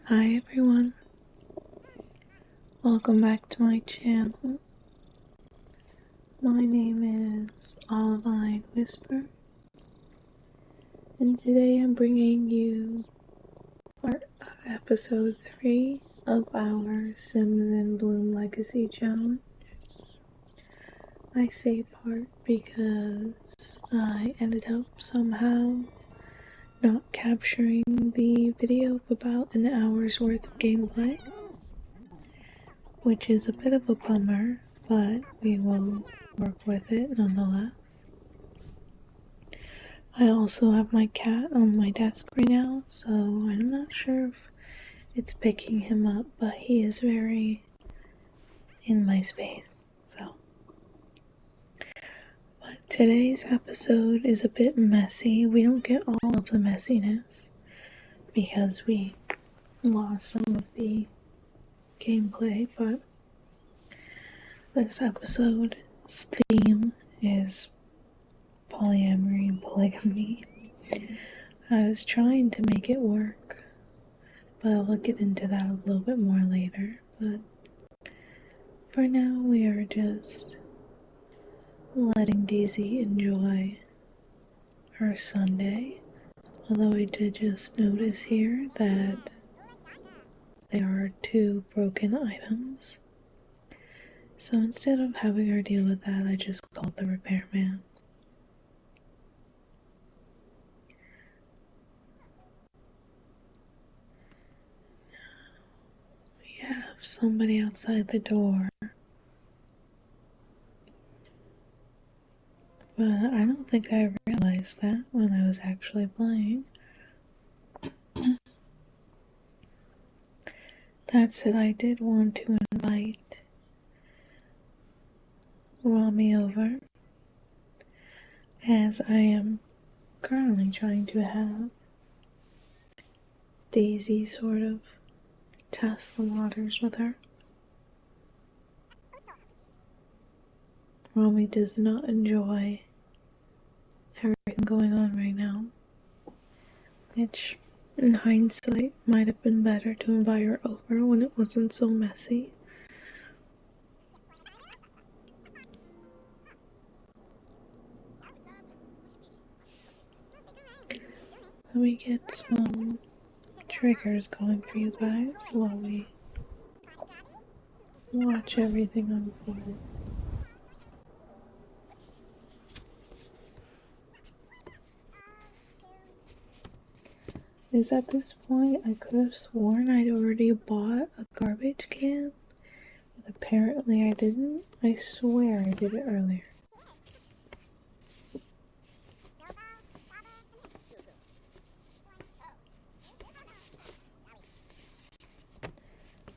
Hi everyone, welcome back to my channel. My name is Olivine Whisper, and today I'm bringing you part of episode 3 of our Sims in Bloom Legacy Challenge. I say part because I ended up somehow not capturing the video of about an hour's worth of gameplay, which is a bit of a bummer, but we will work with it nonetheless. I also have my cat on my desk right now, so I'm not sure if it's picking him up, but he is very in my space, so. But today's episode is a bit messy. We don't get all of the messiness because we lost some of the gameplay, but this episode's theme is polyamory and polygamy. I was trying to make it work, but I'll get into that a little bit more later. But for now, we are just letting Daisy enjoy her Sunday. Although I did just notice here that there are 2 broken items. So instead of having her deal with that, I just called the repairman. We have somebody outside the door. But I don't think I realized that when I was actually playing. That said, I did want to invite Rami over, as I am currently trying to have Daisy sort of test the waters with her. Rami does not enjoy everything going on right now, which in hindsight might have been better to invite her over when it wasn't so messy. Let me get some triggers going for you guys while we watch everything unfold. Is at this point I could have sworn I'd already bought a garbage can, but apparently I didn't. I swear I did it earlier.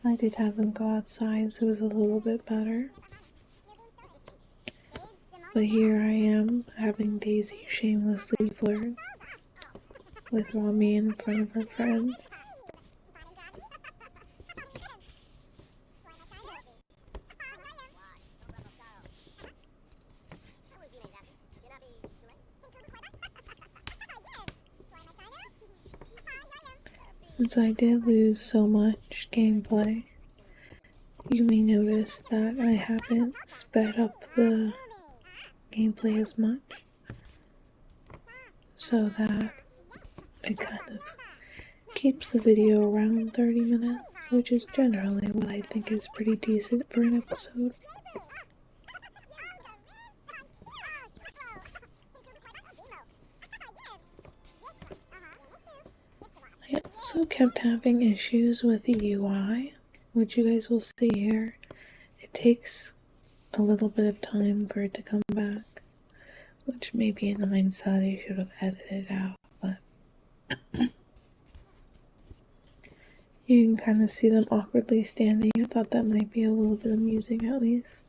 I did have them go outside, so it was a little bit better. But here I am, having Daisy shamelessly flirt with Rami in front of her friends. Since I did lose so much gameplay, you may notice that I haven't sped up the gameplay as much, so that it kind of keeps the video around 30 minutes, which is generally what I think is pretty decent for an episode. I also kept having issues with the UI, which you guys will see here. It takes a little bit of time for it to come back, which maybe in hindsight I should have edited out, but you can kind of see them awkwardly standing. I thought that might be a little bit amusing at least,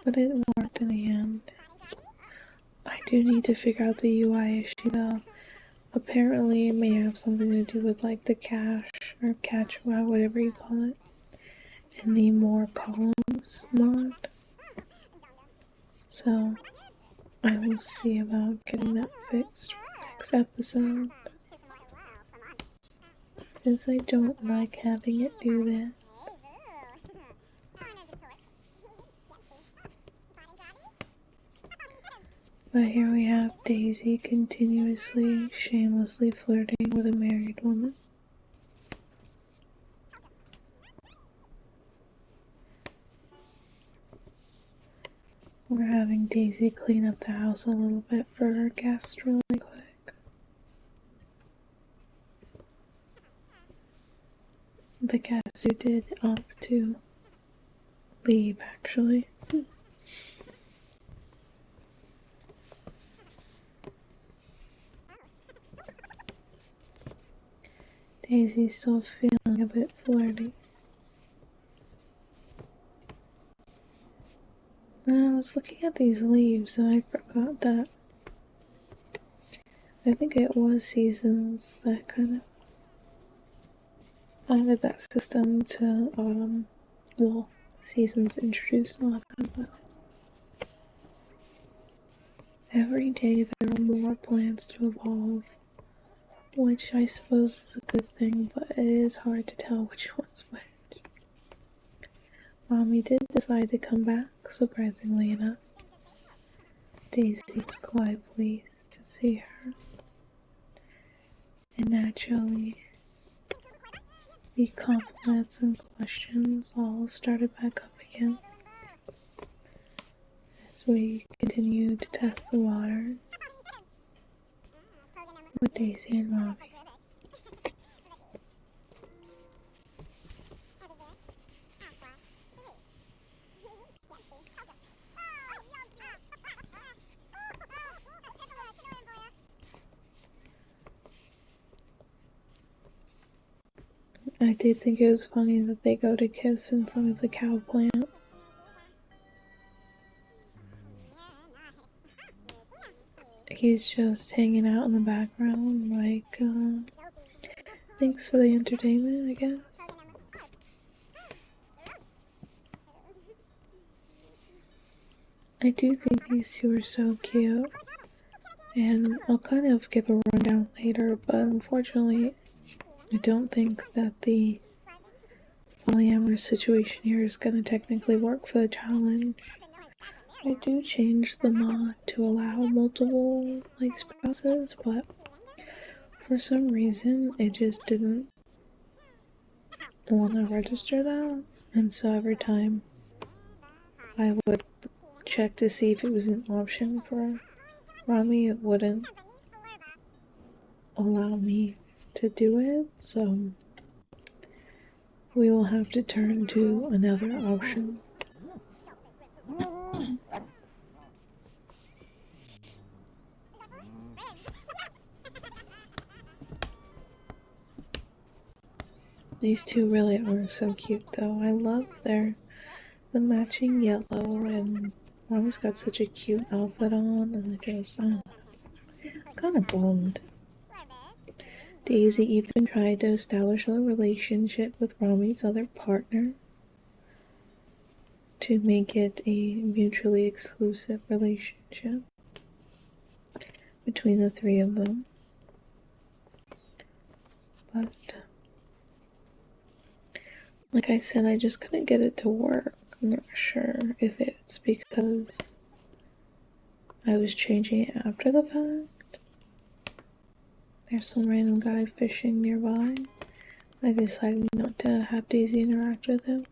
but it worked in the end. I do need to figure out the UI issue though. Apparently it may have something to do with like the cache or catch, whatever you call it, and the more columns mod. So I will see about getting that fixed for next episode. because I don't like having it do that. But here we have Daisy continuously, shamelessly flirting with a married woman. We're having Daisy clean up the house a little bit for her guests really quick. The guests who did opt to leave, actually. Daisy's still feeling a bit flirty. I was looking at these leaves and I forgot that I think it was Seasons that kind of added that system to Autumn. Well, Seasons introduced Autumn, but every day there are more plants to evolve, which I suppose is a good thing, but it is hard to tell which one's which. Mommy did decide to come back, surprisingly enough. Daisy was quite pleased to see her. And naturally, the compliments and questions all started back up again as we continued to test the water with Daisy and Mommy. I did think it was funny that they go to kiss in front of the cow plant. He's just hanging out in the background, like, thanks for the entertainment, I guess. I do think these two are so cute, and I'll kind of give a rundown later, but unfortunately, I don't think that the polyamorous situation here is going to technically work for the challenge. I do change the mod to allow multiple, like, spouses, but for some reason it just didn't want to register that, and so every time I would check to see if it was an option for Rami, it wouldn't allow me to do it, so we will have to turn to another option. These two really are so cute though. I love the matching yellow, and Rami's got such a cute outfit on, and I just, kind of bummed. Daisy even tried to establish a relationship with Rami's other partner to make it a mutually exclusive relationship between the three of them. But, like I said, I just couldn't get it to work. I'm not sure if it's because I was changing it after the fact. There's some random guy fishing nearby. I decided not to have Daisy interact with him.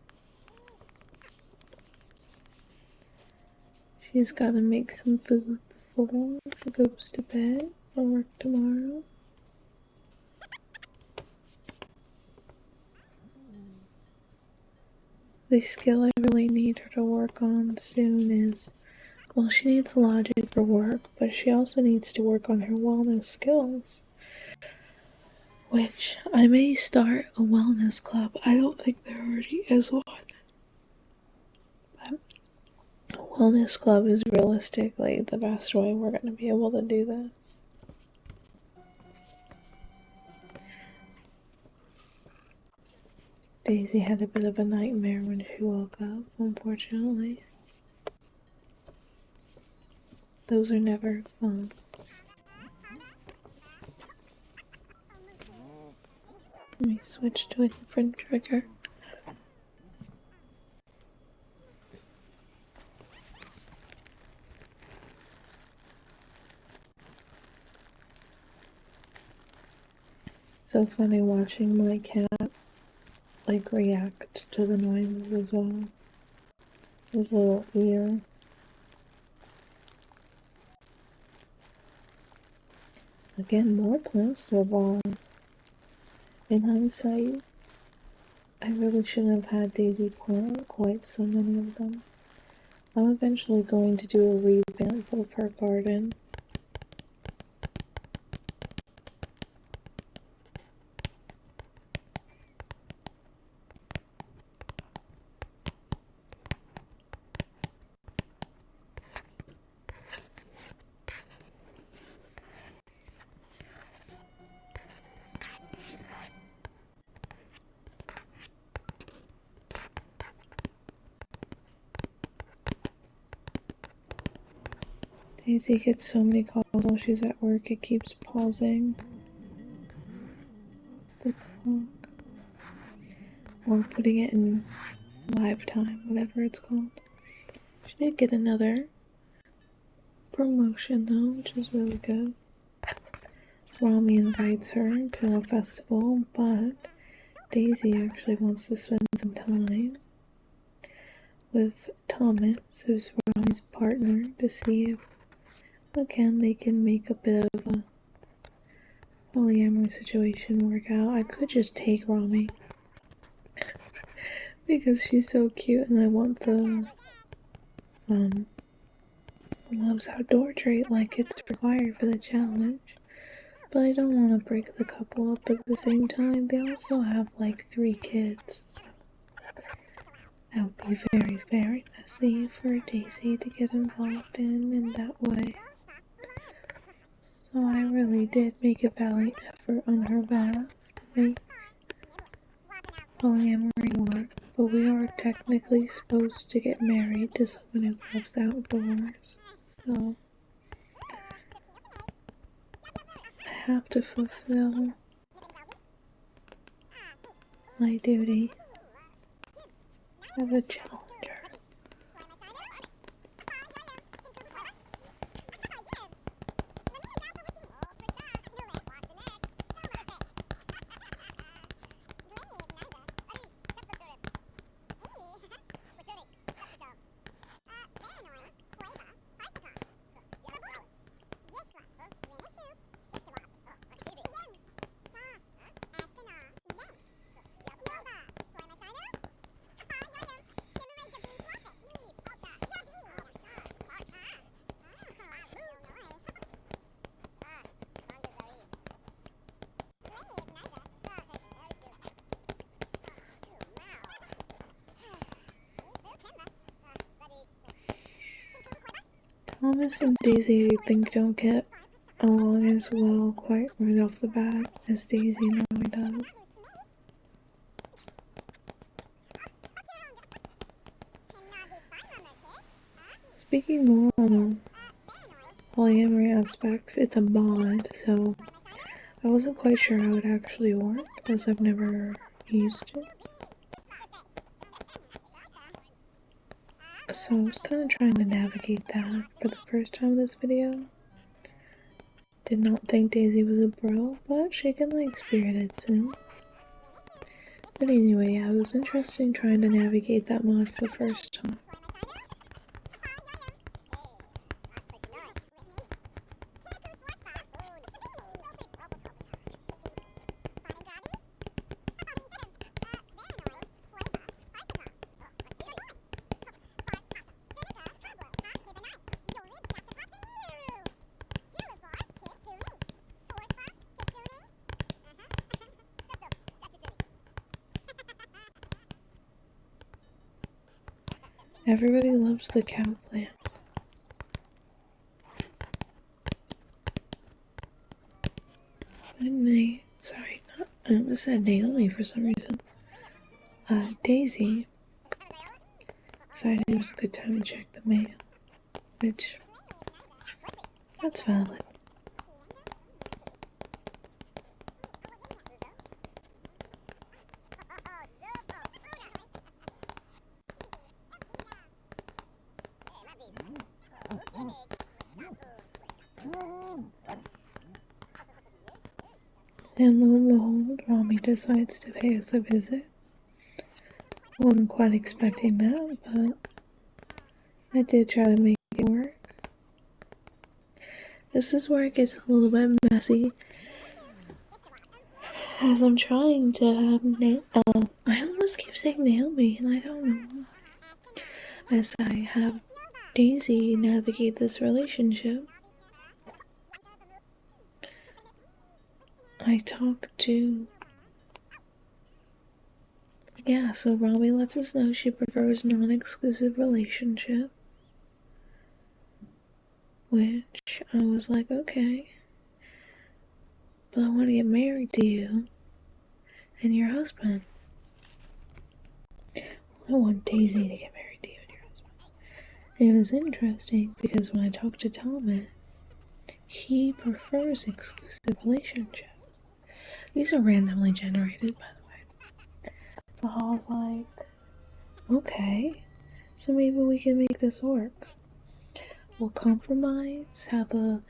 She's gotta make some food before she goes to bed for work tomorrow. The skill I really need her to work on soon is, well, she needs logic for work, but she also needs to work on her wellness skills. Which, I may start a wellness club. I don't think there already is one. But a wellness club is realistically the best way we're going to be able to do this. Daisy had a bit of a nightmare when she woke up, unfortunately. Those are never fun. Let me switch to a different trigger. So funny watching my cat like react to the noises as well. His little ear. Again, more plants to evolve. In hindsight, I really shouldn't have had Daisy plant quite so many of them. I'm eventually going to do a revamp of her garden. Daisy gets so many calls while she's at work, it keeps pausing the clock. Or putting it in live time, whatever it's called. She did get another promotion though, which is really good. Rami invites her to a festival, but Daisy actually wants to spend some time with Thomas, who's Rami's partner, to see if again they can make a bit of a polyamory situation work out. I could just take Rami because she's so cute and I want the loves outdoor trait like it's required for the challenge. But I don't want to break the couple up at the same time. They also have like 3 kids. That would be very, very messy for Daisy to get involved in that way. So I really did make a valiant effort on her behalf to make polyamory work, but we are technically supposed to get married to someone who loves outdoors. So I have to fulfill my duty of a challenger. Thomas and Daisy, I think, don't get along as well quite right off the bat as Daisy normally does. Speaking more on the polyamory aspects, it's a mod, so I wasn't quite sure how it actually worked as I've never used it. So I was kind of trying to navigate that for the first time in this video. Did not think Daisy was a bro, but she can like Spirited soon. But anyway, yeah, it was interesting trying to navigate that mod for the first time. Everybody loves the cow plant. I almost said Naomi for some reason. Daisy decided it was a good time to check the mail, which, that's valid. And lo and behold, Rami decides to pay us a visit. Wasn't quite expecting that, but I did try to make it work. This is where it gets a little bit messy, as I'm trying to have I almost keep saying Naomi, and I don't know. As I have Daisy navigate this relationship, I talk to. Yeah, so Rami lets us know she prefers non-exclusive relationship, which I was like, okay, but I want to get married to you and your husband. I want Daisy to get married to you and your husband. And it was interesting because when I talked to Thomas, he prefers exclusive relationships. These are randomly generated, by the way. So I was like, okay, so maybe we can make this work. We'll compromise, have a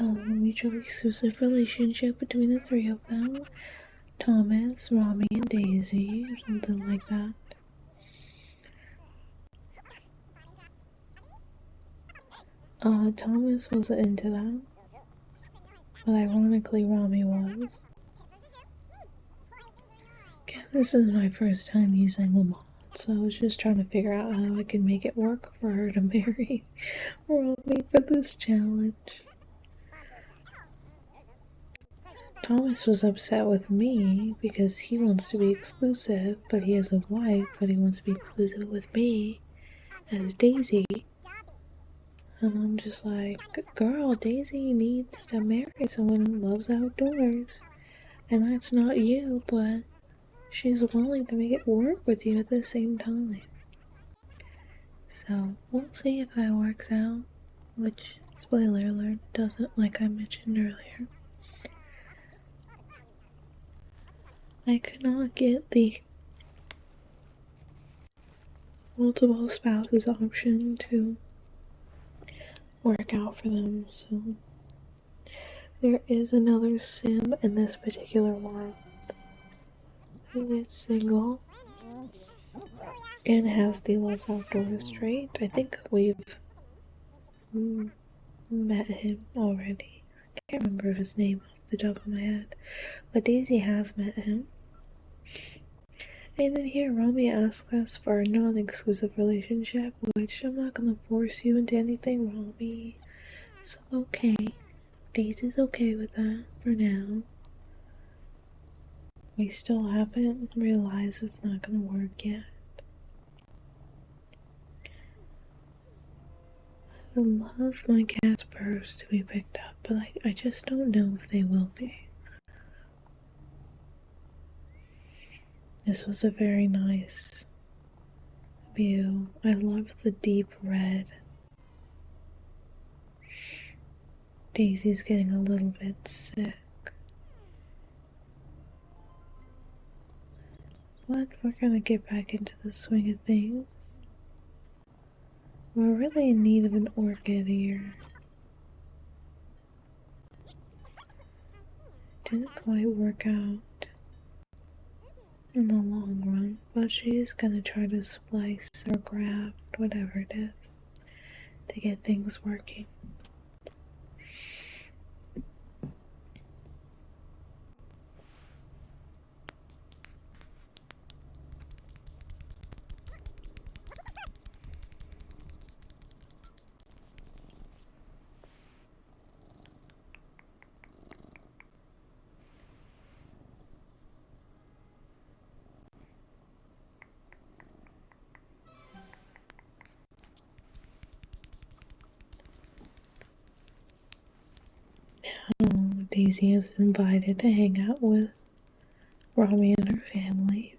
mutually exclusive relationship between the three of them. Thomas, Rami, and Daisy, or something like that. Thomas wasn't into that, but ironically Rami was. Again, this is my first time using Lamont, so I was just trying to figure out how I could make it work for her to marry Rami for this challenge. Thomas was upset with me because he wants to be exclusive, but he has a wife, but he wants to be exclusive with me as Daisy. And I'm just like, girl, Daisy needs to marry someone who loves outdoors. And that's not you, but she's willing to make it work with you at the same time. So we'll see if that works out. Which, spoiler alert, doesn't, like I mentioned earlier. I could not get the multiple spouses option to work out for them, so there is another sim in this particular one who is single and has the Loves Outdoors trait. I think we've met him already. I can't remember his name off the top of my head, but Daisy has met him. And then here, Rami asks us for a non-exclusive relationship, which I'm not gonna force you into anything, Rami. So okay, Daisy's okay with that for now. We still haven't realized it's not gonna work yet. I would love my cat's purrs to be picked up, but I just don't know if they will be. This was a very nice view. I love the deep red. Daisy's getting a little bit sick. But we're gonna get back into the swing of things. We're really in need of an orchid here. Didn't quite work out in the long run, but she's gonna try to splice or graft, whatever it is, to get things working. Daisy is invited to hang out with Rami and her family,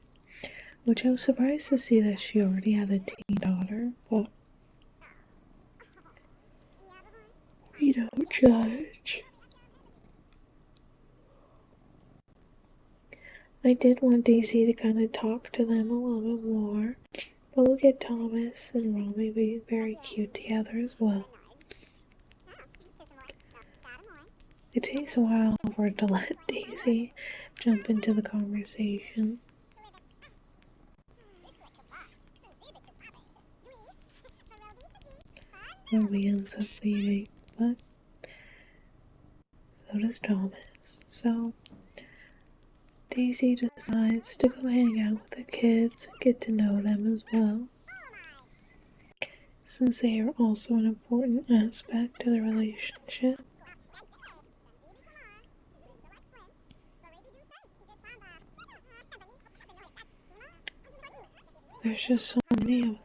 which I was surprised to see that she already had a teen daughter, but we don't judge. I did want Daisy to kind of talk to them a little bit more, but look at Thomas and Rami being very cute together as well. It takes a while for it to let Daisy jump into the conversation. Ruby ends up leaving, but so does Thomas. So Daisy decides to go hang out with the kids and get to know them as well, since they are also an important aspect to the relationship. There's just so many of them.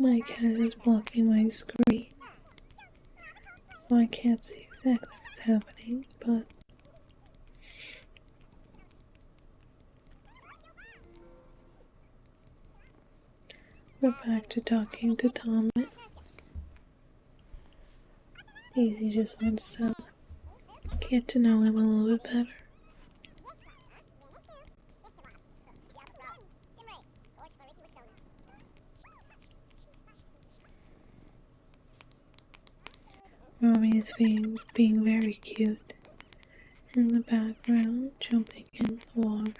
My cat is blocking my screen, so I can't see exactly what's happening, but we're back to talking to Thomas. Daisy just wants to get to know him a little bit better. Mommy is being very cute in the background, jumping in the water.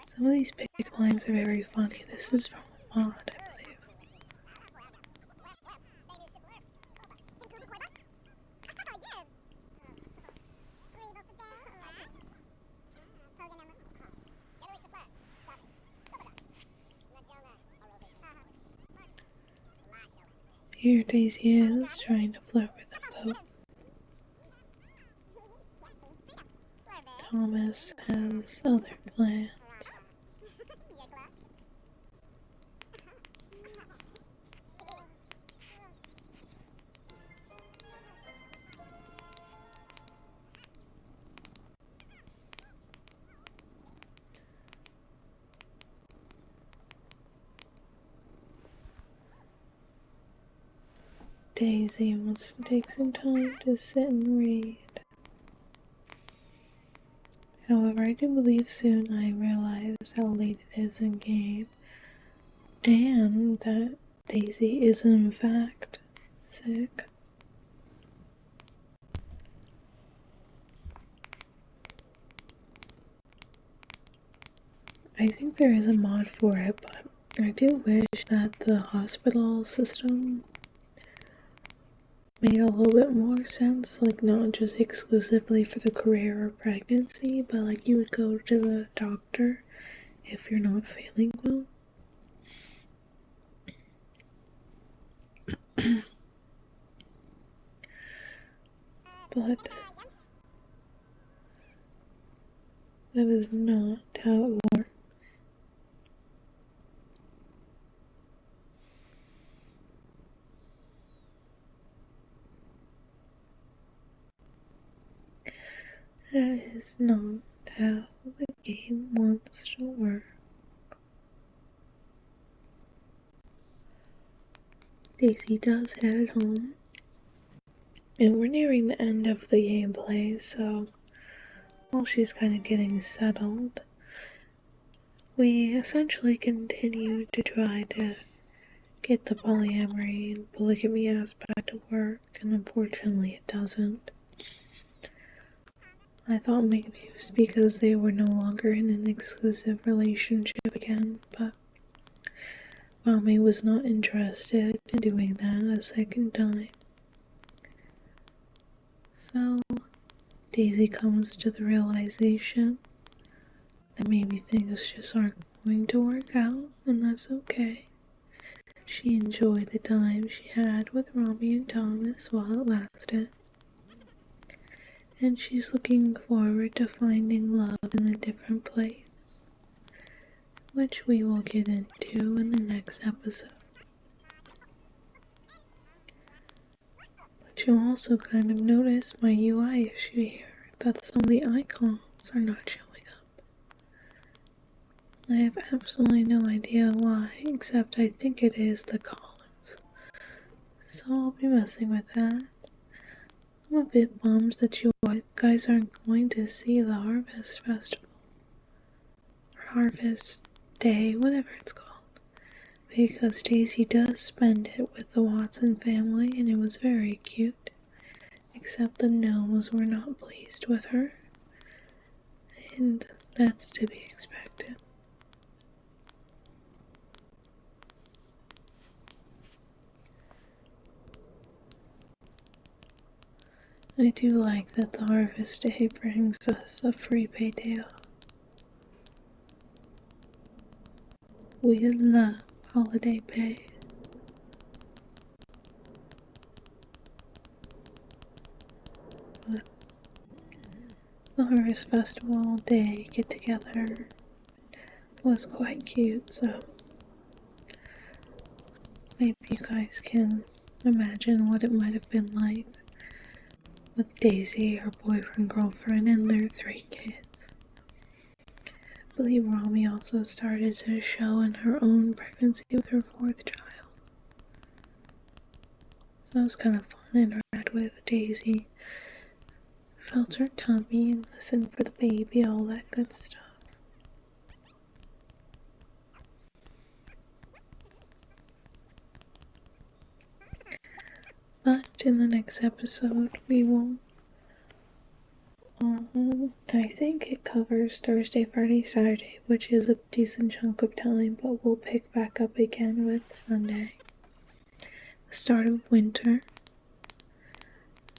Some of these pick lines are very funny. This is from a mod, I believe. Here Daisy is, trying to flirt with them both. Thomas has other plans. Daisy wants to take some time to sit and read. However, I do believe soon I realize how late it is in game, and that Daisy is in fact sick. I think there is a mod for it, but I do wish that the hospital system made a little bit more sense, like not just exclusively for the career or pregnancy, but like you would go to the doctor if you're not feeling well. But that is not how it works. That is not how the game wants to work. Daisy does head home, and we're nearing the end of the gameplay, so while she's kind of getting settled, we essentially continue to try to get the polyamory and polygamy aspect to work, and unfortunately it doesn't. I thought maybe it was because they were no longer in an exclusive relationship again, but Mommy was not interested in doing that a second time. So Daisy comes to the realization that maybe things just aren't going to work out, and that's okay. She enjoyed the time she had with Robbie and Thomas while it lasted, and she's looking forward to finding love in a different place, which we will get into in the next episode. But you'll also kind of notice my UI issue here, that some of the icons are not showing up. I have absolutely no idea why, except I think it is the columns. So I'll be messing with that. I'm a bit bummed that you guys aren't going to see the Harvest Festival. Or Harvest Day, whatever it's called. Because Daisy does spend it with the Watson family and it was very cute. Except the gnomes were not pleased with her. And that's to be expected. I do like that the Harvest Day brings us a free payday off. We love holiday pay. But the Harvest Festival Day get together was quite cute, so maybe you guys can imagine what it might have been like with Daisy, her boyfriend, girlfriend, and their 3 kids. I believe Rami also started to show in her own pregnancy with her 4th child. So it was kind of fun to interact with Daisy. Felt her tummy and listened for the baby, all that good stuff. But in the next episode, we will I think it covers Thursday, Friday, Saturday, which is a decent chunk of time, but we'll pick back up again with Sunday, the start of winter.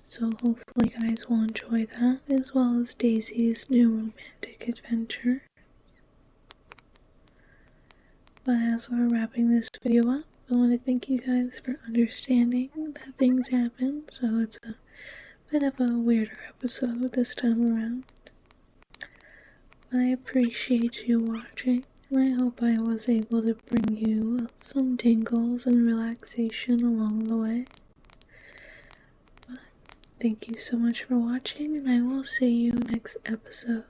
So hopefully you guys will enjoy that, as well as Daisy's new romantic adventure. But as we're wrapping this video up, I want to thank you guys for understanding that things happen, so it's a bit of a weirder episode this time around. I appreciate you watching, and I hope I was able to bring you some tingles and relaxation along the way. But thank you so much for watching, and I will see you next episode.